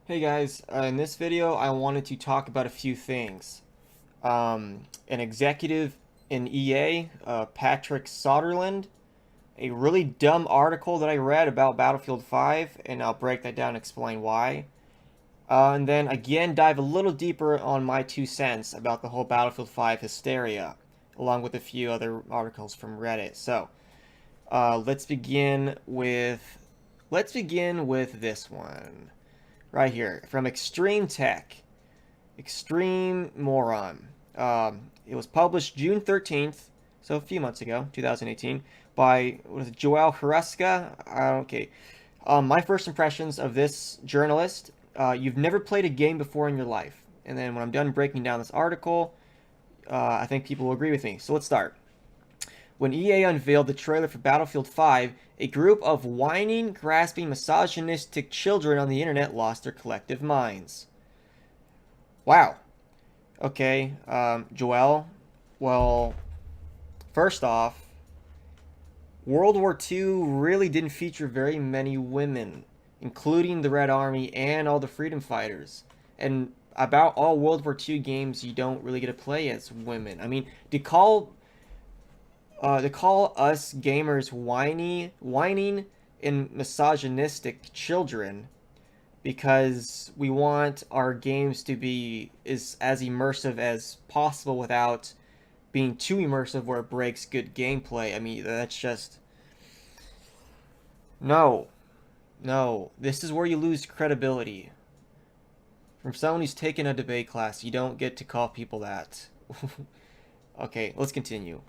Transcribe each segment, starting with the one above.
Hey guys, in this video I wanted to talk about a few things. An executive in EA, Patrick Soderlund, a really dumb article that I read about Battlefield 5, and I'll break that down and explain why. And then again dive a little deeper on my 2 cents about the whole Battlefield 5 hysteria, along with a few other articles from Reddit. So, let's begin with this one. Right here, from Extreme Tech. Extreme Moron. It was published June 13th, so a few months ago, 2018, by, what is it, Joel Huresca? Okay. My first impressions of this journalist, you've never played a game before in your life. And then when I'm done breaking down this article, I think people will agree with me. So let's start. When EA unveiled the trailer for Battlefield 5, a group of whining, grasping, misogynistic children on the internet lost their collective minds. Wow. Okay, Joel. Well, first off, World War II really didn't feature very many women, including the Red Army and all the freedom fighters. And about all World War II games, you don't really get to play as women. I mean, to call us gamers whining, and misogynistic children because we want our games to be as immersive as possible without being too immersive where it breaks good gameplay. I mean, that's just no, no. This is where you lose credibility. From someone who's taken a debate class, you don't get to call people that. Okay, let's continue.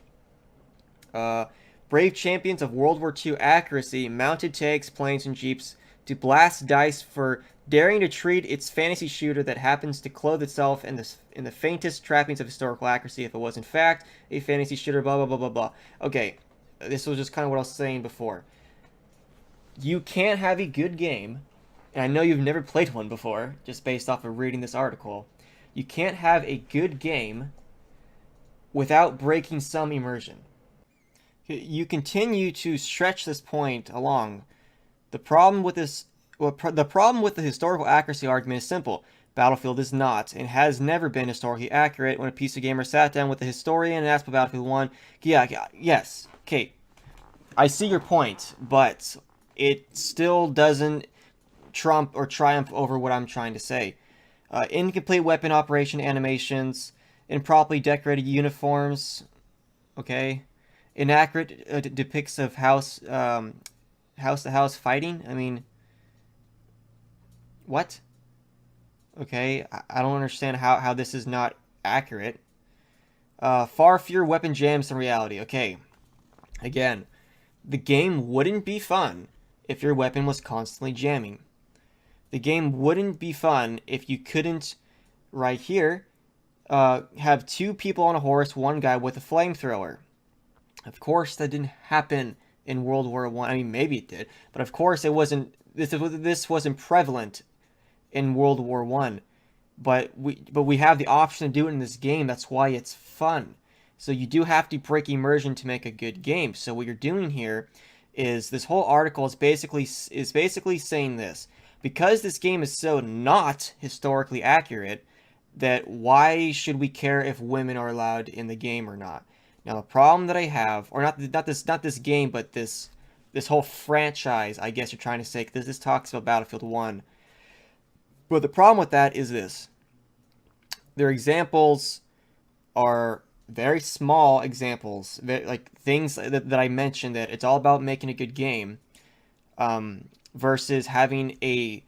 Uh, Brave champions of World War II accuracy mounted tanks, planes, and jeeps to blast dice for daring to treat its fantasy shooter that happens to clothe itself in the faintest trappings of historical accuracy if it was in fact a fantasy shooter, blah, blah, blah, blah, blah. Okay, this was just kind of what I was saying before. You can't have a good game, and I know you've never played one before, just based off of reading this article. You can't have a good game without breaking some immersion. You continue to stretch this point along. The problem with the historical accuracy argument is simple. Battlefield is not and has never been historically accurate. When a PC gamer sat down with a historian and asked about Battlefield 1, yes, okay, I see your point, but it still doesn't trump or triumph over what I'm trying to say. Incomplete weapon operation animations, improperly decorated uniforms, okay, inaccurate depicts of house-to-house fighting. I mean, what? Okay, I don't understand how this is not accurate. Far fewer weapon jams than reality. Okay, again, the game wouldn't be fun if your weapon was constantly jamming. The game wouldn't be fun if you couldn't, right here, have two people on a horse, one guy with a flamethrower. Of course, that didn't happen in World War One. I mean, maybe it did, but of course, it wasn't. This wasn't prevalent in World War One. But we have the option to do it in this game. That's why it's fun. So you do have to break immersion to make a good game. So what you're doing here is this whole article is basically saying this: because this game is so not historically accurate, that why should we care if women are allowed in the game or not? Now the problem that I have, or not this game, but this whole franchise, I guess you're trying to say, because this talks about Battlefield 1. But the problem with that is this: their examples are very small examples, like things that I mentioned, that it's all about making a good game, versus having an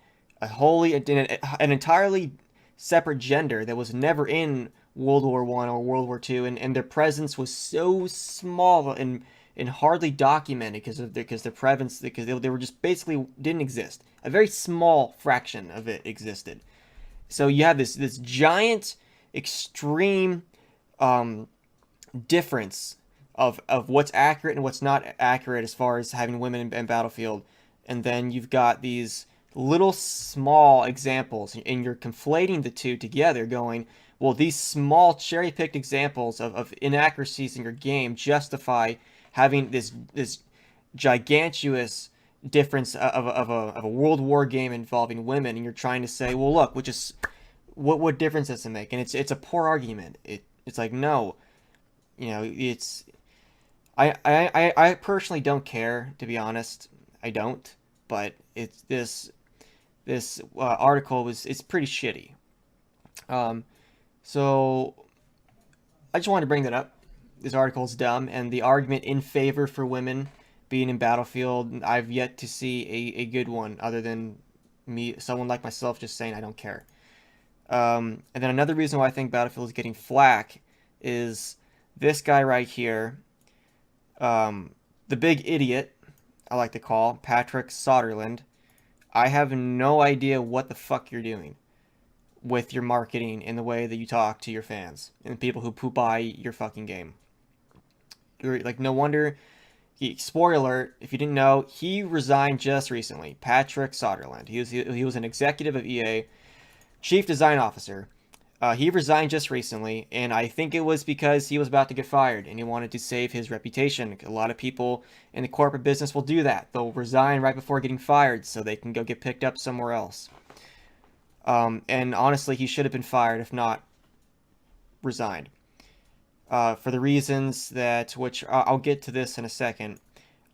entirely separate gender that was never in World War One or World War Two, and their presence was so small and hardly documented because their presence, because they were just basically didn't exist. A very small fraction of it existed. So you have this giant extreme difference of what's accurate and what's not accurate as far as having women in Battlefield, and then you've got these little small examples, and you're conflating the two together, going, well, these small cherry-picked examples of inaccuracies in your game justify having this gigantuous difference of a World War game involving women, and you're trying to say, well, look, which is what difference does it make? And it's a poor argument. It's like, no, it's I personally don't care, to be honest. I don't, but it's this article it's pretty shitty. Um, so I just wanted to bring that up. This article is dumb, and the argument in favor for women being in Battlefield, I've yet to see a good one other than someone like myself, just saying I don't care. And then another reason why I think Battlefield is getting flack is this guy right here, the big idiot, I like to call Patrick Soderlund. I have no idea what the fuck you're doing with your marketing in the way that you talk to your fans and people who buy your fucking game. You're like, no wonder. Spoiler alert, if you didn't know, he resigned just recently. Patrick Soderlund. He was an executive of EA, chief design officer. He resigned just recently, and I think it was because he was about to get fired, and he wanted to save his reputation. A lot of people in the corporate business will do that. They'll resign right before getting fired so they can go get picked up somewhere else. And honestly, he should have been fired, if not resigned. For the reasons which I'll get to this in a second.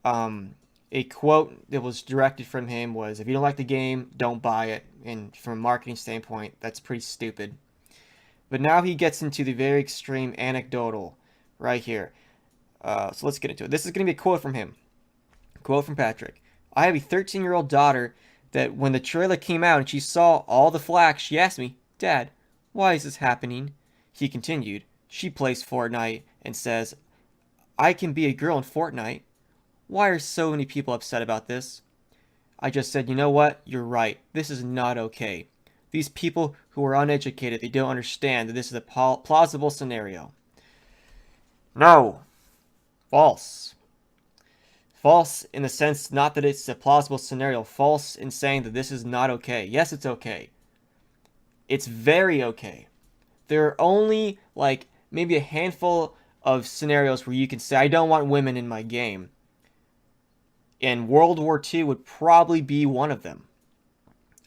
A quote that was directed from him was, if you don't like the game, don't buy it. And from a marketing standpoint, that's pretty stupid. But now he gets into the very extreme anecdotal right here. So let's get into it. This is going to be a quote from him. Quote from Patrick. I have a 13-year-old daughter that when the trailer came out and she saw all the flack, she asked me, Dad, why is this happening? He continued, she plays Fortnite and says, I can be a girl in Fortnite. Why are so many people upset about this? I just said, you know what? You're right. This is not okay. These people who are uneducated, they don't understand that this is a plausible scenario. No. False. False in the sense not that it's a plausible scenario. False in saying that this is not okay. Yes, it's okay. It's very okay. There are only like maybe a handful of scenarios where you can say, I don't want women in my game. And World War II would probably be one of them.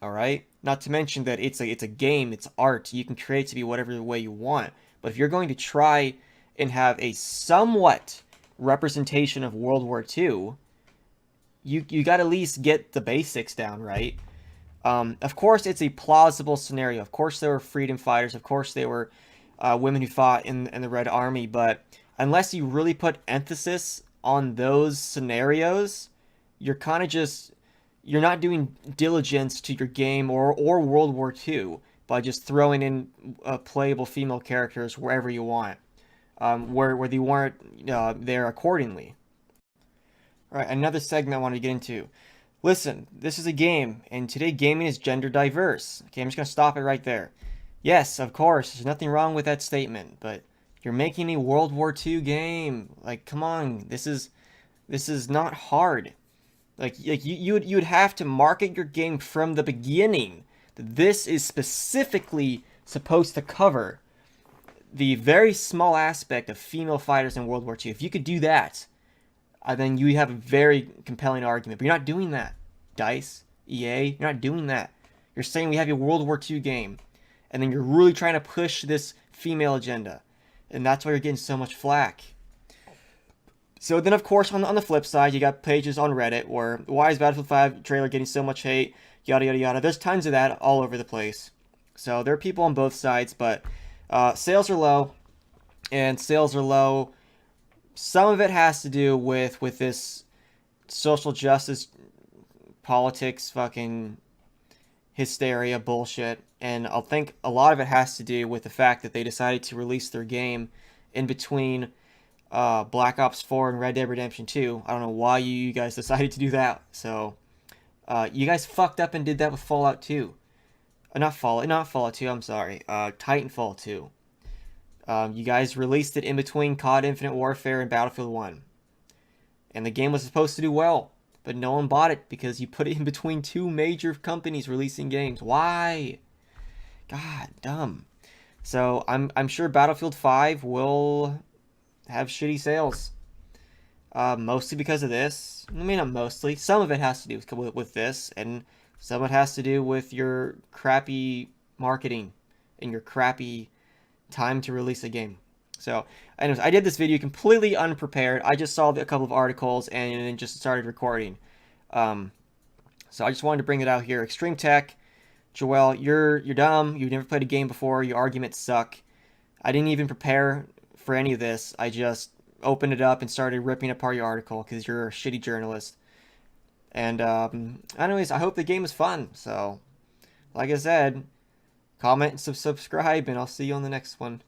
Alright? Not to mention that it's a game, it's art. You can create it to be whatever way you want. But if you're going to try and have a somewhat representation of World War II, you got to at least get the basics down, right? Of course, it's a plausible scenario. Of course, there were freedom fighters. Of course, there were women who fought in the Red Army. But unless you really put emphasis on those scenarios, you're kind of just... You're not doing diligence to your game or World War II by just throwing in playable female characters wherever you want, where they weren't there accordingly. All right, another segment I wanted to get into. Listen, this is a game, and today gaming is gender diverse. Okay, I'm just going to stop it right there. Yes, of course, there's nothing wrong with that statement, but you're making a World War II game. Like, come on, this is not hard. Like you would have to market your game from the beginning that this is specifically supposed to cover the very small aspect of female fighters in World War II. If you could do that, then you have a very compelling argument. But you're not doing that. DICE, EA, you're not doing that. You're saying we have a World War II game, and then you're really trying to push this female agenda. And that's why you're getting so much flack. So then, of course, on the flip side, you got pages on Reddit where, why is Battlefield 5 trailer getting so much hate, yada, yada, yada. There's tons of that all over the place. So there are people on both sides, but sales are low, and sales are low. Some of it has to do with this social justice, politics, fucking hysteria bullshit, and I think a lot of it has to do with the fact that they decided to release their game in between Black Ops 4 and Red Dead Redemption 2. I don't know why you guys decided to do that. So, you guys fucked up and did that with Fallout 2. Not Fallout 2, I'm sorry. Titanfall 2. You guys released it in between COD Infinite Warfare and Battlefield 1. And the game was supposed to do well, but no one bought it because you put it in between two major companies releasing games. Why? God, dumb. So, I'm sure Battlefield 5 will have shitty sales. Mostly because of this. I mean, not mostly. Some of it has to do with this, and some of it has to do with your crappy marketing and your crappy time to release a game. So, anyways, I did this video completely unprepared. I just saw a couple of articles and then just started recording. Um, so I just wanted to bring it out here. Extreme Tech, Joel, you're dumb. You've never played a game before. Your arguments suck. I didn't even prepare for any of this. I just opened it up and started ripping apart your article because you're a shitty journalist. And anyways, I hope the game is fun. So, like I said, comment and subscribe, and I'll see you on the next one.